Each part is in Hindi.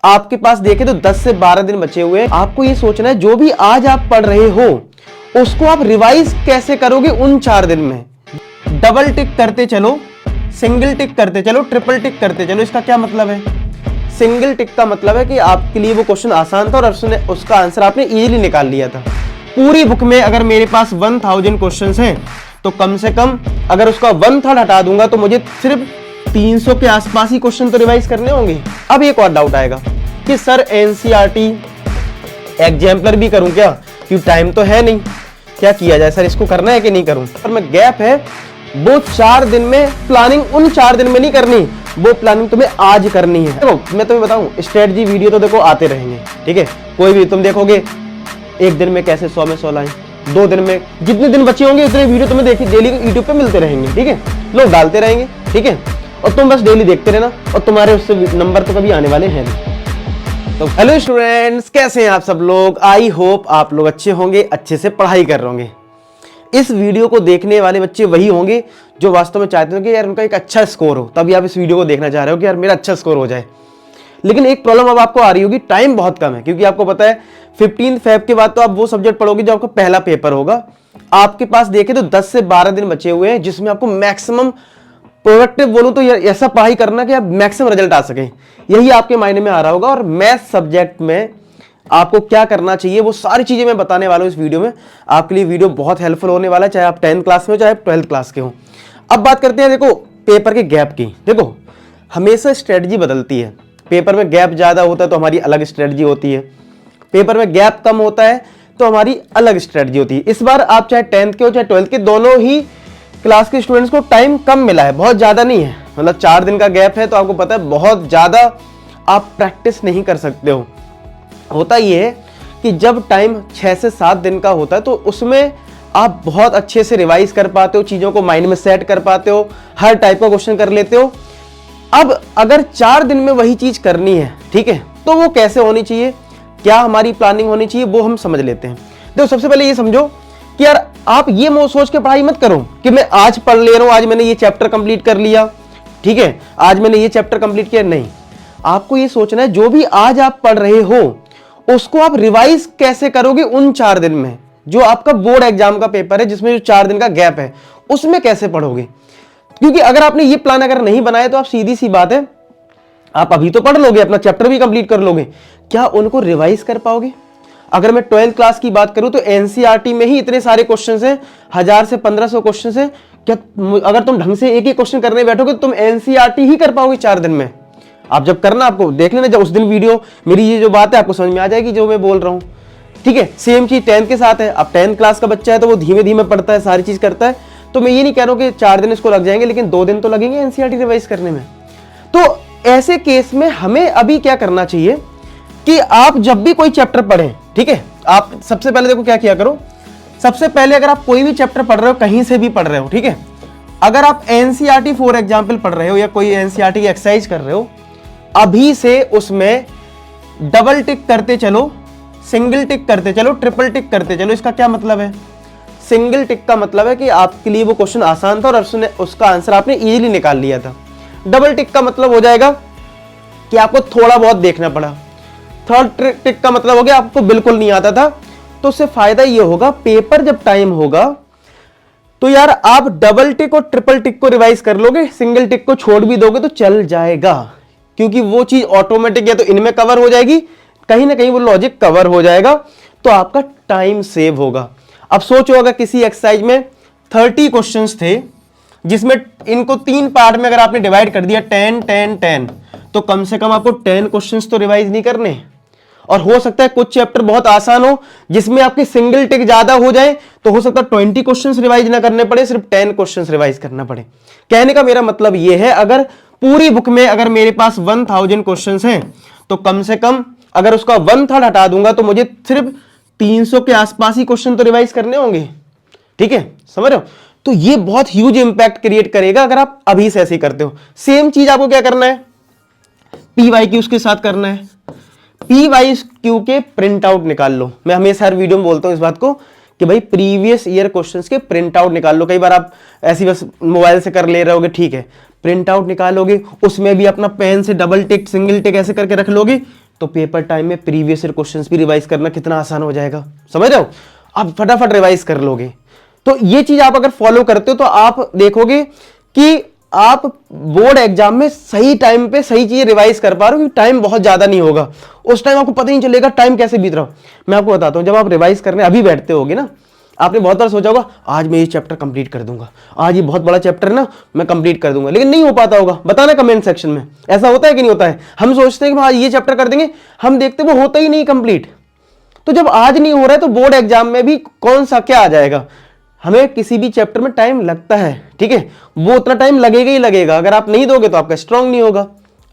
आपके पास देखे तो 10 से 12 दिन बचे हुए हैं। आपको ये सोचना है जो भी आज आप पढ़ रहे हो उसको आप रिवाइज कैसे करोगे उन 4 दिन में। डबल टिक करते चलो, सिंगल टिक करते चलो, ट्रिपल टिक करते चलो। इसका क्या मतलब है? सिंगल टिक का मतलब है कि आपके लिए वो क्वेश्चन आसान था और उसका आंसर आपने इजीली निकाल लिया था। पूरी बुक में अगर मेरे पास 1000 क्वेश्चंस हैं तो कम से कम अगर उसका 1/3 हटा दूंगा तो मुझे सिर्फ 300 के आसपास ही क्वेश्चन तो रिवाइज करने होंगे। अब एक और डाउट आएगा कि सर एनसीईआरटी एग्जाम्पलर भी करूं क्या, क्योंकि टाइम तो है नहीं, क्या किया जाए सर, इसको करना है कि नहीं करूं? पर मैं गैप है वो 4 दिन में प्लानिंग उन 4 दिन में नहीं करनी, वो प्लानिंग तुम्हें आज करनी है। देखो मैं तुम्हें बताऊं, स्ट्रेटजी वीडियो तो देखो आते रहेंगे, ठीक है, कोई भी तुम देखोगे एक दिन में कैसे 100 में 100 लाएं, 2 दिन में जितने दिन बचे होंगे उतने वीडियो तुम्हें देखिए डेली यूट्यूब पे मिलते रहेंगे, ठीक है, लोग डालते रहेंगे, ठीक है, और तुम बस डेली देखते रहना और तुम्हारे उससे नंबर तो कभी आने वाले हैं नहीं। तो हेलो स्टूडेंट्स, कैसे हैं आप सब लोग? आई होप आप लोग अच्छे होंगे, अच्छे से पढ़ाई कर रहे होंगे। इस वीडियो को देखने वाले बच्चे वही होंगे जो वास्तव में चाहते हो कि यार उनका एक अच्छा स्कोर हो, तभी आप इस वीडियो को देखना चाह रहे हो कि यार मेरा अच्छा स्कोर हो जाए। लेकिन एक प्रॉब्लम अब आपको आ रही होगी, टाइम बहुत कम है, क्योंकि आपको पता है 15 फेब के बाद तो आप वो सब्जेक्ट पढ़ोगे जो आपका पहला पेपर होगा। आपके पास देखे तो 10 से 12 दिन बचे हुए हैं, जिसमें आपको मैक्सिमम प्रोडक्टिव बोलूं तो ऐसा पढ़ाई करना कि आप मैक्सिमम रिजल्ट आ सके, यही आपके माइंड में आ रहा होगा। और मैथ सब्जेक्ट में आपको क्या करना चाहिए वो सारी चीजें मैं बताने वाला हूं इस वीडियो में। आपके लिए वीडियो बहुत हेल्पफुल होने वाला है, चाहे आप 10th क्लास में हो चाहे आप 12th क्लास के हो। अब बात करते हैं देखो पेपर के गैप की। देखो हमेशा स्ट्रेटजी बदलती है, पेपर में गैप ज्यादा होता है तो हमारी अलग स्ट्रेटजी होती है, पेपर में गैप कम होता है तो हमारी अलग स्ट्रेटजी होती है। इस बार आप चाहे 10th के हो चाहे 12th के, दोनों ही क्लास के स्टूडेंट्स को टाइम कम मिला है, बहुत ज्यादा नहीं है, मतलब 4 दिन का गैप है, तो आपको पता है बहुत ज्यादा आप प्रैक्टिस नहीं कर सकते हो। होता यह है कि जब टाइम 6 से 7 दिन का होता है तो उसमें आप बहुत अच्छे से रिवाइज कर पाते हो, चीजों को माइंड में सेट कर पाते हो, हर टाइप का क्वेश्चन कर लेते हो। अब अगर 4 दिन में वही चीज करनी है, ठीक है, तो वो कैसे होनी चाहिए, क्या हमारी प्लानिंग होनी चाहिए, वो हम समझ लेते हैं। देखो सबसे पहले ये समझो कि यार आप ये सोच के पढ़ाई मत करो कि मैं आज पढ़ ले रहा हूं, आज मैंने ये चैप्टर कंप्लीट कर लिया, ठीक है, आज मैंने ये चैप्टर कंप्लीट किया। नहीं, आपको ये सोचना है जो भी आज आप पढ़ रहे हो उसको आप रिवाइज कैसे करोगे उन 4 दिन में। जो आपका बोर्ड एग्जाम का पेपर है जिसमें जो 4 दिन का गैप है उसमें कैसे पढ़ोगे, क्योंकि अगर आपने ये प्लान अगर नहीं बनाया तो आप सीधी सी बात है आप अभी तो पढ़ लोगे, अपना चैप्टर भी कंप्लीट कर लोगे, क्या उनको रिवाइज कर पाओगे? अगर मैं 12th क्लास की बात करूं तो एनसीईआरटी में ही इतने सारे क्वेश्चंस हैं, 1000 से 1500 क्वेश्चंस हैं। क्या अगर तुम ढंग से एक ही क्वेश्चन करने बैठोगे तो तुम एनसीईआरटी ही कर पाओगे 4 दिन में? आप जब करना आपको देख लेना, जब उस दिन वीडियो मेरी ये जो बात है आपको समझ में आ जाएगी जो मैं बोल रहा हूं, ठीक है। सेम चीज 10th के साथ है। अब 10th क्लास का बच्चा है तो वो धीमे धीमे पढ़ता है, सारी चीज करता है, तो मैं ये नहीं कह रहा हूं कि 4 दिन इसको लग जाएंगे, लेकिन 2 दिन तो लगेंगे एनसीईआरटी रिवाइज करने में। तो ऐसे केस में हमें अभी क्या करना चाहिए कि आप जब भी कोई चैप्टर पढ़ें, ठीक है, आप सबसे पहले देखो क्या किया करो। सबसे पहले अगर आप कोई भी चैप्टर पढ़ रहे हो, कहीं से भी पढ़ रहे हो, ठीक है, अगर आप एनसीईआरटी फॉर एग्जाम्पल पढ़ रहे हो या कोई एनसीईआरटी की एक्सरसाइज कर रहे हो, अभी से उसमें डबल टिक करते चलो, सिंगल टिक करते चलो, ट्रिपल टिक करते चलो। इसका क्या मतलब है? सिंगल टिक का मतलब है कि आपके लिए वो क्वेश्चन आसान था और उसका आंसर आपने इजीली निकाल लिया था। डबल टिक का मतलब हो जाएगा कि आपको थोड़ा बहुत देखना पड़ा। थर्ड टिक का मतलब हो गया आपको बिल्कुल नहीं आता था। तो उससे फायदा ये होगा, पेपर जब टाइम होगा तो यार आप डबल टिक और ट्रिपल टिक को रिवाइज कर लोगे, सिंगल टिक को छोड़ भी दोगे तो चल जाएगा, क्योंकि वो चीज ऑटोमेटिक या तो इनमें कवर हो जाएगी, कहीं ना कहीं वो लॉजिक कवर हो जाएगा, तो आपका टाइम सेव होगा। अब सोचो अगर किसी एक्सरसाइज में 30 क्वेश्चंस थे जिसमें इनको 3 पार्ट में अगर आपने डिवाइड कर दिया 10 10 10, तो कम से कम आपको 10 क्वेश्चंस तो रिवाइज नहीं करने। और हो सकता है कुछ चैप्टर बहुत आसान हो जिसमें आपके सिंगल टिक ज्यादा हो जाए, तो हो सकता है 20 क्वेश्चंस रिवाइज ना करने पड़े, सिर्फ 10 क्वेश्चंस रिवाइज करना पड़े। कहने का मेरा मतलब यह है, अगर पूरी बुक में अगर मेरे पास 1000 क्वेश्चंस हैं तो कम से कम अगर उसका 1/3 हटा दूंगा तो मुझे सिर्फ 300 के आसपास ही क्वेश्चन तो रिवाइज करने होंगे, ठीक है, समझ रहे हो? तो ये बहुत ह्यूज इंपैक्ट क्रिएट करेगा अगर आप अभी से ऐसे ही करते हो। सेम चीज आपको क्या करना है, पीवाईक्यूज के साथ करना है। पीवाईक्यू के प्रिंट आउट निकाल लो। मैं हमेशा हर वीडियो में बोलता हूं इस बात को कि भाई प्रीवियस ईयर क्वेश्चंस के प्रिंट आउट निकाल लो। कई बार आप ऐसी बस मोबाइल से कर ले रहे होगे, ठीक है, प्रिंट आउट निकालोगे, उसमें भी अपना पेन से डबल टिक सिंगल टिक ऐसे करके रख लोगे, तो पेपर टाइम में प्रीवियस ईयर क्वेश्चंस भी रिवाइज करना कितना आसान हो जाएगा, समझ रहे हो? आप फटाफट रिवाइज कर लोगे। तो ये चीज आप अगर फॉलो करते हो तो आप देखोगे कि आप बोर्ड एग्जाम में सही टाइम पे सही चीजें रिवाइज कर पा रहे हो, क्योंकि टाइम बहुत ज्यादा नहीं होगा। उस टाइम आपको पता ही नहीं चलेगा टाइम कैसे बीत रहा हो। मैं आपको बताता हूं, जब आप रिवाइज करने अभी बैठते होगे ना, आपने बहुत बार सोचा होगा आज मैं ये चैप्टर कंप्लीट कर दूंगा, आज ये बहुत बड़ा चैप्टर है ना मैं कंप्लीट कर दूंगा, लेकिन नहीं हो पाता होगा। बताना कमेंट सेक्शन में, ऐसा होता है कि नहीं होता है? हम सोचते हैं कि आज ये चैप्टर कर देंगे, हम देखते वो होता ही नहीं कंप्लीट। तो जब आज नहीं हो रहा है तो बोर्ड एग्जाम में भी कौन सा क्या आ जाएगा। हमें किसी भी चैप्टर में टाइम लगता है, ठीक है, वो उतना टाइम लगेगा ही लगेगा। अगर आप नहीं दोगे तो आपका स्ट्रांग नहीं होगा।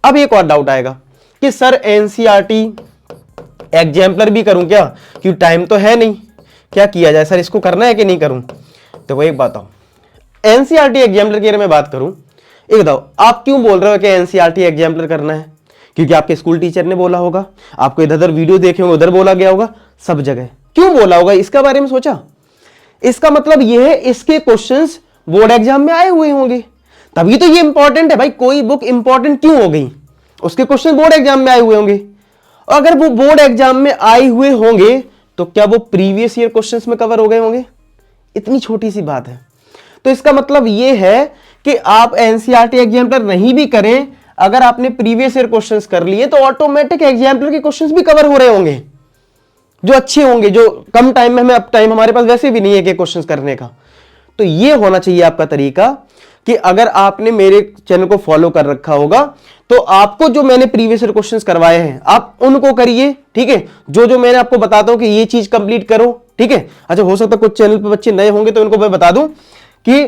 अब एक और डाउट आएगा कि सर एनसीईआरटी एग्जाम्पलर भी करूं क्या, क्योंकि टाइम तो है नहीं, क्या किया जाए सर, इसको करना है कि नहीं करूं? तो वो एक बात आओ, एनसीईआरटी एग्जाम्पलर की अगर मैं बात करूं, एक बताओ आप क्यों बोल रहे हो कि एनसीईआरटी एग्जाम्पलर करना है? क्योंकि आपके स्कूल टीचर ने बोला होगा, आपको इधर उधर वीडियो देखे होंगे, उधर बोला गया होगा, सब जगह क्यों बोला होगा, इसका बारे में सोचा? इसका मतलब यह है इसके क्वेश्चंस बोर्ड एग्जाम में आए हुए होंगे, तभी तो ये इंपॉर्टेंट है भाई। कोई बुक इंपॉर्टेंट क्यों हो गई? उसके क्वेश्चन बोर्ड एग्जाम में आए हुए होंगे। अगर वो बोर्ड एग्जाम में आए हुए होंगे तो क्या वो प्रीवियस ईयर क्वेश्चंस में कवर हो गए होंगे? इतनी छोटी सी बात है। तो इसका मतलब यह है कि आप एनसीईआरटी एग्जाम्पलर नहीं भी करें, अगर आपने प्रीवियस ईयर क्वेश्चंस कर लिए तो ऑटोमेटिक एग्जाम्पलर के क्वेश्चंस भी कवर हो रहे होंगे, जो अच्छे होंगे, जो कम टाइम में, हमें अब टाइम हमारे पास वैसे भी नहीं है कि क्वेश्चंस करने का। तो ये होना चाहिए आपका तरीका कि अगर आपने मेरे चैनल को फॉलो कर रखा होगा तो आपको जो मैंने प्रीवियस ईयर क्वेश्चंस करवाए हैं आप उनको करिए, ठीक है। जो जो मैंने आपको बताता हूं कि ये चीज कंप्लीट करो, ठीक है। अच्छा, हो सकता है कुछ चैनल पे बच्चे नए होंगे तो उनको मैं बता दूं कि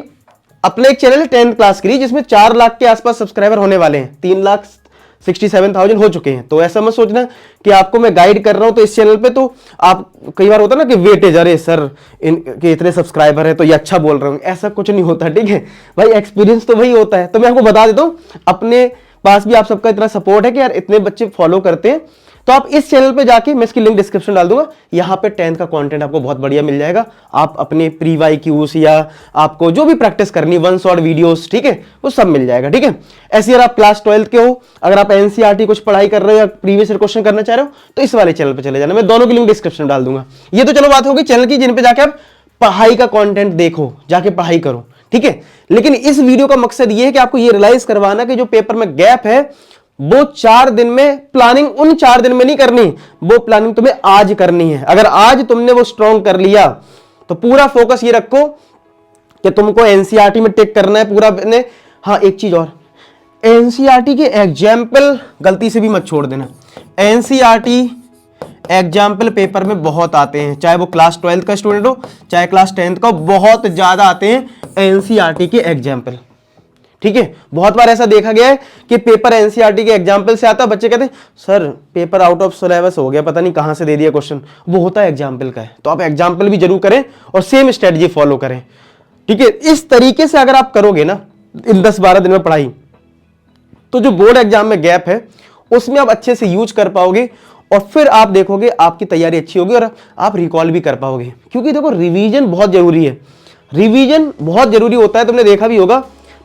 अपना एक चैनल है 10th क्लास के लिए, जिसमें 4 लाख के आसपास सब्सक्राइबर होने वाले हैं, 3,67,000 हो चुके हैं। तो ऐसा मत सोचना कि आपको मैं गाइड कर रहा हूं तो इस चैनल पे तो आप, कई बार होता ना कि वेटेज, अरे सर इनके इतने सब्सक्राइबर है तो ये अच्छा बोल रहा हूं, ऐसा कुछ नहीं होता, ठीक है भाई। एक्सपीरियंस तो वही होता है। तो मैं आपको बता देता हूं, अपने पास भी आप सबका इतना सपोर्ट है कि यार इतने बच्चे फॉलो करते हैं, तो आप इस चैनल पे जाके, मैं इसकी लिंक डिस्क्रिप्शन डाल दूंगा, यहां पे 10th का कंटेंट आपको बहुत बढ़िया मिल जाएगा। आप अपने प्री वाई क्यूज या आपको जो भी प्रैक्टिस करनी, 1 शॉट वीडियोस, ठीक है, वो सब मिल जाएगा, ठीक है। ऐसे अगर आप क्लास 12th के हो, अगर आप एनसीईआरटी कुछ पढ़ाई कर रहे हो या प्रीवियस ईयर क्वेश्चन करना चाह रहे हो तो इस वाले चैनल पे चले जाना, मैं दोनों की लिंक डिस्क्रिप्शन में डाल दूंगा। ये तो चलो बात होगी चैनल की जिन पे जाके आप पढ़ाई का कंटेंट देखो, जाके पढ़ाई करो, ठीक है। लेकिन इस वीडियो का मकसद ये है कि आपको ये रियलाइज करवाना कि जो पेपर में गैप है वो 4 दिन में, प्लानिंग उन 4 दिन में नहीं करनी, वो प्लानिंग तुम्हें आज करनी है। अगर आज तुमने वो स्ट्रॉन्ग कर लिया तो पूरा फोकस ये रखो कि तुमको एनसीईआरटी में टिक करना है पूरा ने। हाँ, एक चीज और, एनसीईआरटी के एग्जाम्पल गलती से भी मत छोड़ देना। एनसीईआरटी एग्जाम्पल पेपर में बहुत आते हैं, चाहे वो क्लास 12th का स्टूडेंट हो चाहे क्लास 10th का, बहुत ज्यादा आते हैं एनसीईआरटी के एग्जाम्पल, ठीक है। बहुत बार ऐसा देखा गया है कि पेपर एनसीईआरटी के एग्जाम्पल से आता है, बच्चे कहते हैं sir paper out of syllabus हो गया, पता नहीं कहां से दे दिया क्वेश्चन, वो होता है एग्जाम्पल का है। तो आप एग्जाम्पल भी जरूर करें और सेम स्ट्रेटजी फॉलो करें, ठीक है। इस तरीके से अगर आप करोगे ना इन 10-12 दिन में पढ़ाई, तो जो बोर्ड एग्जाम में गैप है उसमें आप अच्छे से यूज कर पाओगे और फिर आप देखोगे आपकी तैयारी अच्छी होगी और आप रिकॉल भी कर पाओगे। क्योंकि देखो रिवीजन बहुत जरूरी है, रिवीजन बहुत जरूरी होता है। तुमने देखा भी होगा,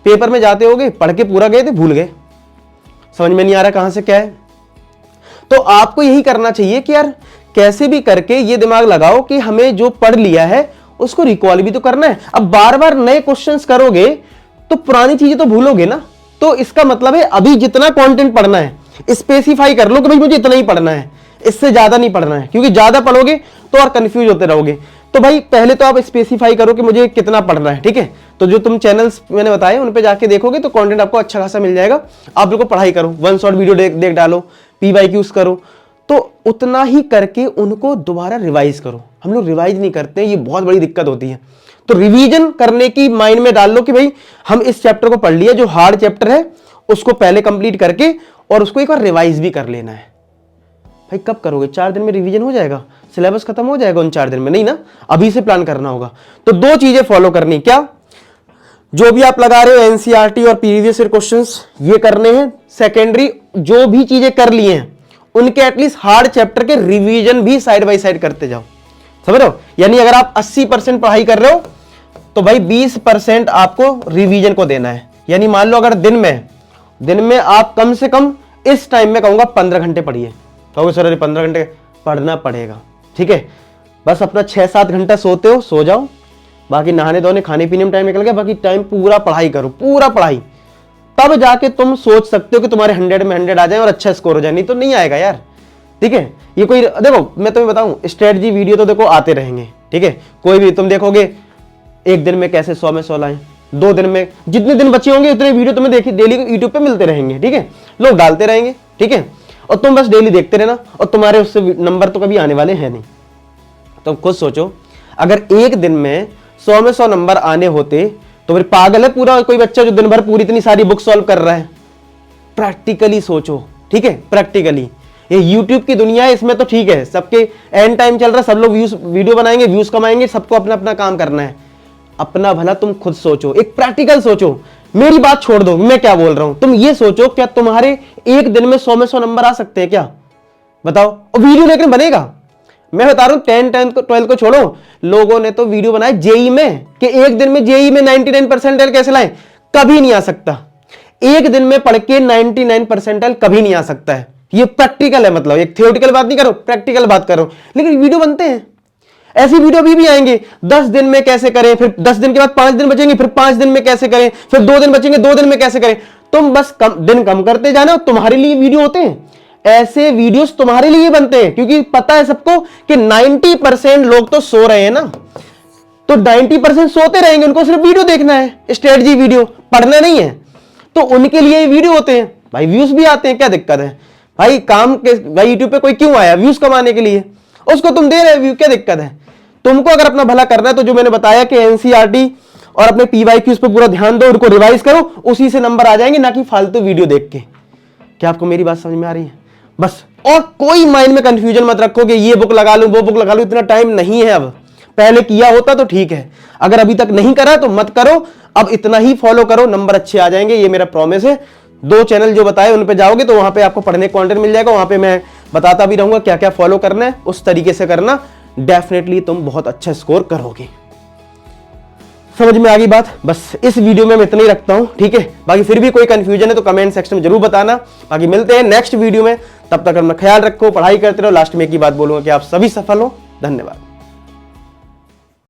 पेपर में जाते होगे, पढ़ के पूरा गए थे, भूल गए, समझ में नहीं आ रहा कहां से क्या है। तो आपको यही करना चाहिए कि यार कैसे भी करके ये दिमाग लगाओ कि हमें जो पढ़ लिया है उसको रिकॉल भी तो करना है। अब बार बार नए क्वेश्चंस करोगे तो पुरानी चीजें तो भूलोगे ना। तो इसका मतलब है अभी जितना कंटेंट पढ़ना है स्पेसिफाई कर लो कि भाई मुझे इतना ही पढ़ना है, इससे ज्यादा नहीं पढ़ना है, क्योंकि ज्यादा पढ़ोगे तो और कंफ्यूज होते रहोगे। तो भाई पहले तो आप स्पेसिफाई करो कि मुझे कितना पढ़ना है, ठीक है। तो जो तुम चैनल्स मैंने बताए उन पे जाके देखोगे तो कंटेंट आपको अच्छा खासा मिल जाएगा। आप बिल्कुल पढ़ाई करो, 1 शॉट वीडियो देख डालो, पीवाईक्यूज करो, तो उतना ही करके उनको दोबारा रिवाइज करो। हम लोग रिवाइज नहीं करते हैं, ये बहुत बड़ी दिक्कत होती है। तो रिवीजन करने की माइंड में डाल लो कि भाई हम इस चैप्टर को पढ़ लिया, जो हार्ड चैप्टर है उसको पहले कंप्लीट करके और उसको एक बार रिवाइज भी कर लेना है। भाई कब करोगे? 4 दिन में रिवीजन हो जाएगा, सिलेबस खत्म हो जाएगा उन 4 दिन में, नहीं ना, अभी से प्लान करना होगा। तो 2 चीजें फॉलो करनी, क्या? जो भी आप लगा रहे हो एनसीईआरटी और प्रीवियस ईयर क्वेश्चंस, ये करने हैं। सेकेंडरी जो भी चीजें कर लिए हैं उनके एटलीस्ट हार्ड चैप्टर के रिवीजन भी साइड बाय साइड करते जाओ, समझ रहे हो। यानी अगर आप 80% पढ़ाई कर रहे हो तो भाई 20% आपको रिवीजन को देना है। यानी मान लो अगर दिन में आप कम से कम इस टाइम में कहूंगा 15 घंटे पढ़िए, कहोगे सर अरे 15 घंटे पढ़ना पड़ेगा, ठीक है। बस अपना 6-7 घंटा सोते हो, सो जाओ, बाकी नहाने धोने खाने पीने में टाइम निकल गया, बाकी टाइम पूरा पढ़ाई करो, पूरा पढ़ाई, तब जाके तुम सोच सकते हो कि तुम्हारे 100 में 100 आ जाए और अच्छा स्कोर हो जाए, नहीं तो नहीं आएगा यार, ठीक है। ये कोई देखो मैं तुम्हें बताऊं, स्ट्रेटजी वीडियो तो देखो आते रहेंगे, ठीक है। कोई भी तुम देखोगे एक दिन में कैसे 100 में 100 लाएं, 2 दिन में, जितने दिन बचे होंगे उतने वीडियो तुम्हें देखिए डेली यूट्यूब पे मिलते रहेंगे, ठीक है। लोग डालते रहेंगे, ठीक है, और तुम बस डेली देखते रहना, और तुम्हारे उससे नंबर तो कभी आने वाले हैं नहीं। तुम खुद सोचो, अगर एक दिन में 100 में 100 नंबर आने होते तो फिर पागल है पूरा कोई बच्चा जो दिन भर पूरी इतनी सारी बुक सॉल्व कर रहा है। प्रैक्टिकली सोचो, ठीक है, प्रैक्टिकली। ये YouTube की दुनिया है, इसमें तो ठीक है, सबके एंड टाइम चल रहा है, सब लोग व्यूज वीडियो बनाएंगे, व्यूज कमाएंगे, सबको अपना अपना काम करना है। अपना भला तुम खुद सोचो, एक प्रैक्टिकल सोचो। मेरी बात छोड़ दो, मैं क्या बोल रहा हूं, तुम ये सोचो क्या तुम्हारे एक दिन में 100 में 100 नंबर आ सकते हैं क्या? बताओ। और वीडियो लेकिन बनेगा, मैं बता रहा हूं, 10, 12 को छोड़ो, लोगों ने तो वीडियो बनाए जेई में कि एक दिन में जेई में 99 परसेंटाइल कैसे लाएं, कभी नहीं आ सकता। एक दिन में पढ़ के 99 परसेंटाइल कभी नहीं आ सकता है। ये प्रैक्टिकल है, मतलब एक थियोरेटिकल बात नहीं करो, प्रैक्टिकल बात करो। लेकिन वीडियो बनते हैं, ऐसी वीडियो भी आएंगे, 10 दिन में कैसे करें, फिर 10 दिन के बाद 5 दिन बचेंगे, फिर 5 दिन में कैसे करें, फिर 2 दिन बचेंगे, 2 दिन में कैसे करें। तुम बस दिन कम करते जाना और तुम्हारे लिए वीडियो होते हैं। ऐसे वीडियोस तुम्हारे लिए बनते हैं, क्योंकि पता है सबको कि 90% लोग तो सो रहे हैं ना, तो 90% सोते रहेंगे, उनको सिर्फ वीडियो देखना है, स्ट्रेटजी वीडियो, पढ़ना नहीं है, तो उनके लिए वीडियो होते हैं। भाई व्यूज भी आते हैं, क्या दिक्कत है भाई? काम के भाई यूट्यूब पे कोई क्यों आया? व्यूज कमाने के लिए, उसको तुम दे रहे व्यू, क्या दिक्कत है? तुमको अगर अपना भला करना है तो जो मैंने बताया कि एनसीईआरटी और अपने पीवाईक्यूज पे पूरा ध्यान दो, उनको रिवाइज करो, उसी से नंबर आ जाएंगे, ना कि फालतू वीडियो देख के। क्या आपको मेरी बात समझ में आ रही है? बस, और कोई माइंड में कंफ्यूजन मत रखो कि ये बुक लगा लूं, वो बुक लगा लूं, इतना टाइम नहीं है अब। पहले किया होता तो ठीक है, अगर अभी तक नहीं करा तो मत करो, अब इतना ही फॉलो करो, नंबर अच्छे आ जाएंगे, ये मेरा प्रॉमिस है। 2 चैनल जो बताए उन पे जाओगे तो वहां पे आपको पढ़ने का कंटेंट मिल जाएगा, वहां पे मैं बताता भी रहूंगा क्या क्या फॉलो करना है, उस तरीके से करना, डेफिनेटली तुम बहुत अच्छा स्कोर करोगे। समझ में आ गई बात? बस इस वीडियो में मैं इतना ही रखता हूं, ठीक है। बाकी फिर भी कोई कंफ्यूजन है तो कमेंट सेक्शन में जरूर बताना। बाकी मिलते हैं नेक्स्ट वीडियो में, तब तक अपना ख्याल रखो, पढ़ाई करते रहो। लास्ट में एक ही बात बोलूंगा कि आप सभी सफल हो। धन्यवाद।